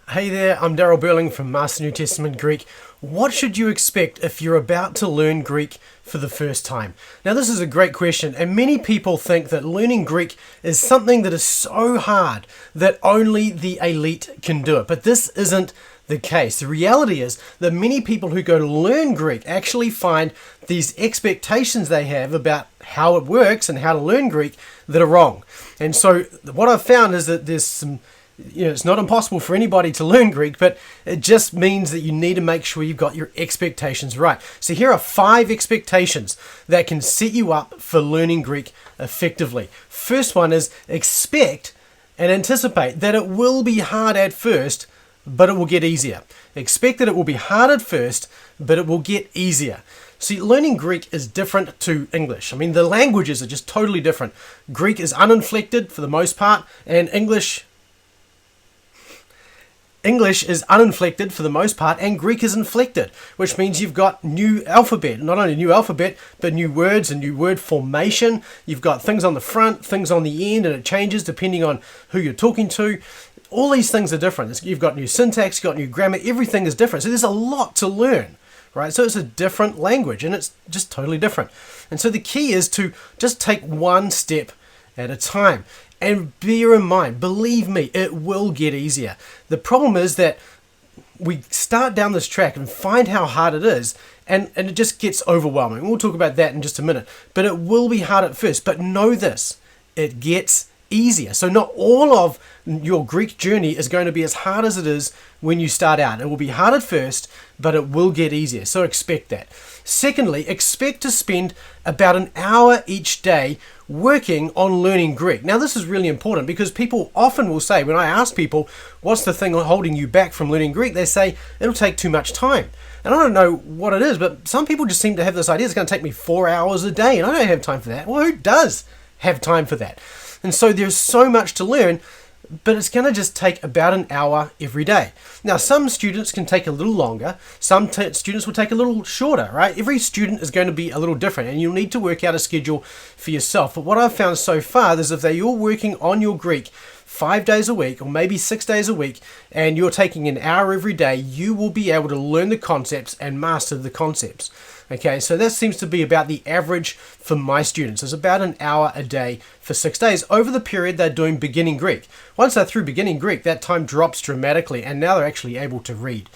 Hey there, I'm Daryl Burling from Master New Testament Greek. What should you expect if you're about to learn Greek for the first time? Now, this is a great question, and many people think that learning Greek is something that is so hard that only the elite can do it. But this isn't the case. The reality is that many people who go to learn Greek actually find these expectations they have about how it works and how to learn Greek that are wrong. And so what I've found is that there's some it's not impossible for anybody to learn Greek, but it just means that you need to make sure you've got your expectations right. So here are 5 expectations that can set you up for learning Greek effectively. First one is expect and anticipate that it will be hard at first, but it will get easier. Expect that it will be hard at first, but it will get easier. See, learning Greek is different to English. I mean, the languages are just totally different. Greek is uninflected for the most part, and English is uninflected for the most part, and Greek is inflected, which means you've got new alphabet. Not only new alphabet, but new words and new word formation. You've got things on the front, things on the end, and it changes depending on who you're talking to. All these things are different. You've got new syntax, you've got new grammar, everything is different. So there's a lot to learn, right? So it's a different language, and it's just totally different. And so the key is to just take one step at a time. And bear in mind, believe me, it will get easier. The problem is that we start down this track and find how hard it is, and it just gets overwhelming. We'll talk about that in just a minute. But it will be hard at first. But know this, it gets easier. So not all of your Greek journey is going to be as hard as it is when you start out. It will be hard at first, but it will get easier. So expect that. Secondly, expect to spend about an hour each day working on learning Greek. Now, this is really important because people often will say, when I ask people, what's the thing holding you back from learning Greek? They say, it'll take too much time. And I don't know what it is, but some people just seem to have this idea, it's going to take me 4 hours a day, and I don't have time for that. Well, who does have time for that? And so there's so much to learn, but it's going to just take about an hour every day. Now, some students can take a little longer. Some students will take a little shorter, right? Every student is going to be a little different, and you'll need to work out a schedule for yourself. But what I've found so far is if you're working on your Greek 5 days a week, or maybe 6 days a week, and you're taking an hour every day, you will be able to learn the concepts and master the concepts. Okay, so that seems to be about the average for my students. It's about an hour a day for 6 days over the period they're doing beginning Greek. Once they're through beginning Greek, that time drops dramatically, and now they're actually able to read.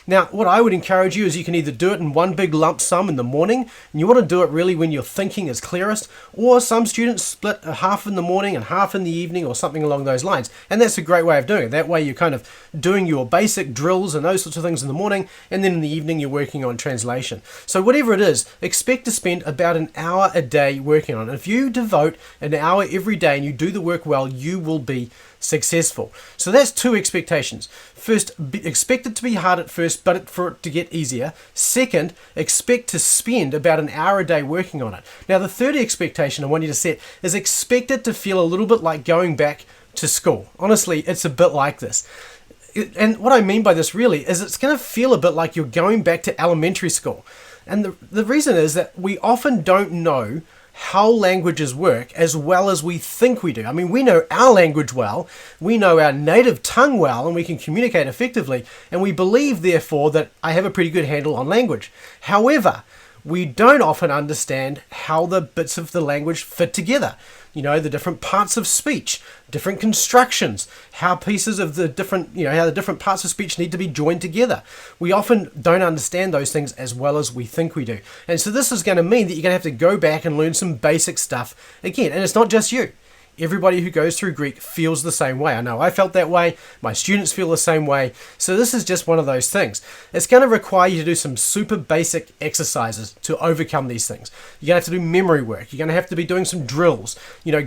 Now, what I would encourage you is you can either do it in one big lump sum in the morning, and you want to do it really when your thinking is clearest, or some students split half in the morning and half in the evening or something along those lines. And that's a great way of doing it. That way you're kind of doing your basic drills and those sorts of things in the morning, and then in the evening you're working on translation. So whatever it is, expect to spend about an hour a day working on it. If you devote an hour every day and you do the work well, you will be successful. So that's 2 expectations. First, expect it to be hard at first, but for it to get easier. Second, expect to spend about an hour a day working on it. Now, the third expectation I want you to set is expect it to feel a little bit like going back to school. Honestly, it's a bit like this. And what I mean by this really is it's going to feel a bit like you're going back to elementary school. And the reason is that we often don't know how languages work as well as we think we do. I mean, we know our language well, we know our native tongue well, and we can communicate effectively, and we believe, therefore, that I have a pretty good handle on language. However, we don't often understand how the bits of the language fit together. You know, the different parts of speech, different constructions, how pieces of the different, how the different parts of speech need to be joined together. We often don't understand those things as well as we think we do. And so this is going to mean that you're going to have to go back and learn some basic stuff again. And it's not just you. Everybody who goes through Greek feels the same way. I know I felt that way. My students feel the same way. So this is just one of those things. It's going to require you to do some super basic exercises to overcome these things. You're going to have to do memory work. You're going to have to be doing some drills,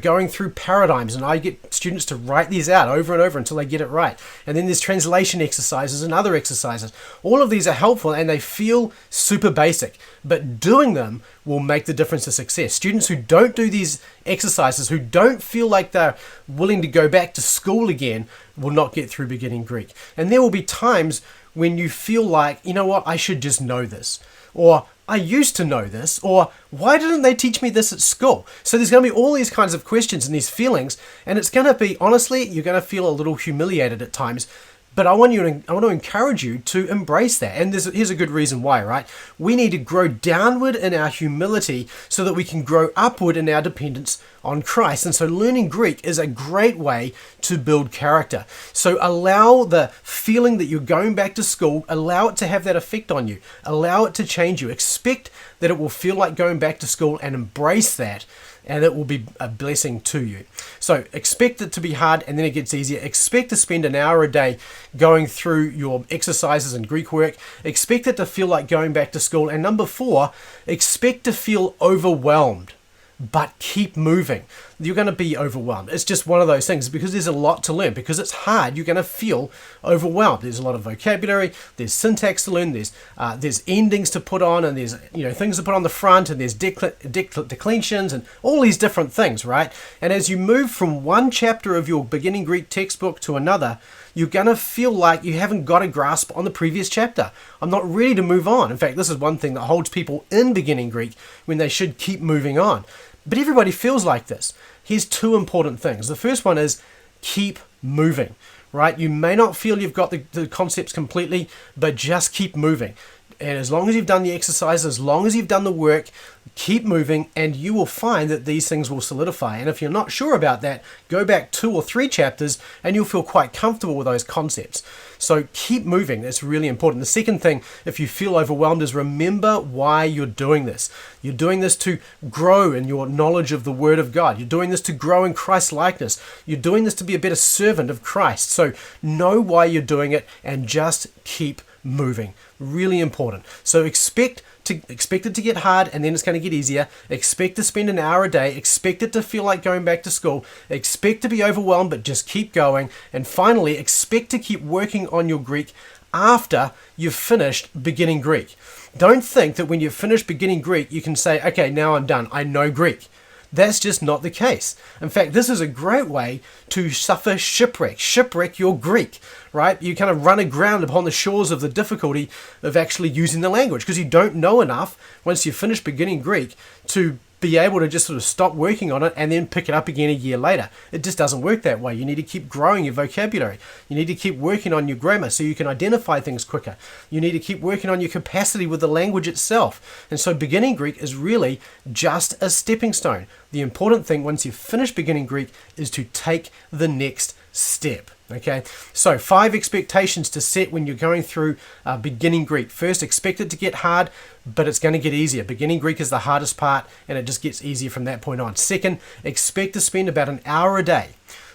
going through paradigms. And I get students to write these out over and over until they get it right. And then there's translation exercises and other exercises. All of these are helpful and they feel super basic, but doing them will make the difference to success. Students who don't do these exercises, who don't feel like they're willing to go back to school again, will not get through beginning Greek. And there will be times when you feel like, you know what, I should just know this. Or I used to know this, or why didn't they teach me this at school? So there's going to be all these kinds of questions and these feelings, and it's going to be, honestly, you're going to feel a little humiliated at times But I want to encourage you to embrace that. And here's a good reason why, right? We need to grow downward in our humility so that we can grow upward in our dependence on Christ. And so learning Greek is a great way to build character. So allow the feeling that you're going back to school, allow it to have that effect on you. Allow it to change you. Expect that it will feel like going back to school and embrace that. And it will be a blessing to you. So expect it to be hard and then it gets easier. Expect to spend an hour a day going through your exercises and Greek work. Expect it to feel like going back to school. And number 4, expect to feel overwhelmed. But keep moving. You're going to be overwhelmed. It's just one of those things because there's a lot to learn. Because it's hard, you're going to feel overwhelmed. There's a lot of vocabulary, there's syntax to learn, there's endings to put on, and there's things to put on the front, and there's declensions and all these different things, right? And as you move from one chapter of your beginning Greek textbook to another, you're going to feel like you haven't got a grasp on the previous chapter. I'm not ready to move on. In fact, this is one thing that holds people in beginning Greek when they should keep moving on. But everybody feels like this. Here's 2 important things. The first one is keep moving, right? You may not feel you've got the concepts completely, but just keep moving. And as long as you've done the exercise, as long as you've done the work, keep moving and you will find that these things will solidify. And if you're not sure about that, go back 2 or 3 chapters and you'll feel quite comfortable with those concepts. So keep moving. That's really important. The second thing, if you feel overwhelmed, is remember why you're doing this. You're doing this to grow in your knowledge of the Word of God. You're doing this to grow in Christ's likeness. You're doing this to be a better servant of Christ. So know why you're doing it and just keep moving. Really important. So expect it to get hard and then it's going to get easier. Expect to spend an hour a day. Expect it to feel like going back to school. Expect to be overwhelmed, but just keep going. And finally, expect to keep working on your Greek after you've finished beginning Greek. Don't think that when you've finished beginning Greek, you can say, okay, now I'm done. I know Greek. That's just not the case. In fact, this is a great way to suffer shipwreck your Greek, right? You kind of run aground upon the shores of the difficulty of actually using the language because you don't know enough once you've finished beginning Greek to be able to just sort of stop working on it and then pick it up again a year later. It just doesn't work that way. You need to keep growing your vocabulary. You need to keep working on your grammar so you can identify things quicker. You need to keep working on your capacity with the language itself. And so beginning Greek is really just a stepping stone. The important thing once you've finished beginning Greek is to take the next step. Okay, so 5 expectations to set when you're going through beginning Greek. First, expect it to get hard, but it's going to get easier. Beginning Greek is the hardest part, and it just gets easier from that point on. Second, expect to spend about an hour a day.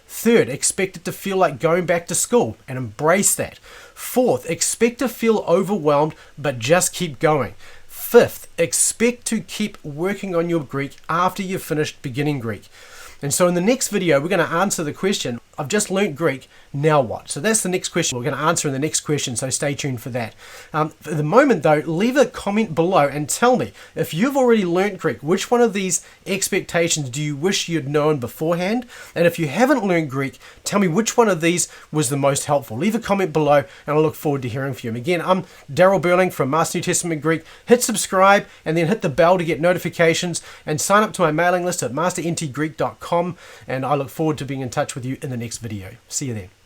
Third, expect it to feel like going back to school and embrace that. Fourth, expect to feel overwhelmed, but just keep going. Fifth, expect to keep working on your Greek after you've finished beginning Greek. And so in the next video, we're going to answer the question, I've just learnt Greek, now what? So that's the next question we're going to answer in the next question, so stay tuned for that. For the moment though, leave a comment below and tell me, if you've already learnt Greek, which one of these expectations do you wish you'd known beforehand? And if you haven't learnt Greek, tell me which one of these was the most helpful. Leave a comment below and I look forward to hearing from you. Again, I'm Daryl Burling from Master New Testament Greek. Hit subscribe and then hit the bell to get notifications and sign up to my mailing list at masterntgreek.com, and I look forward to being in touch with you in the next video. See you then.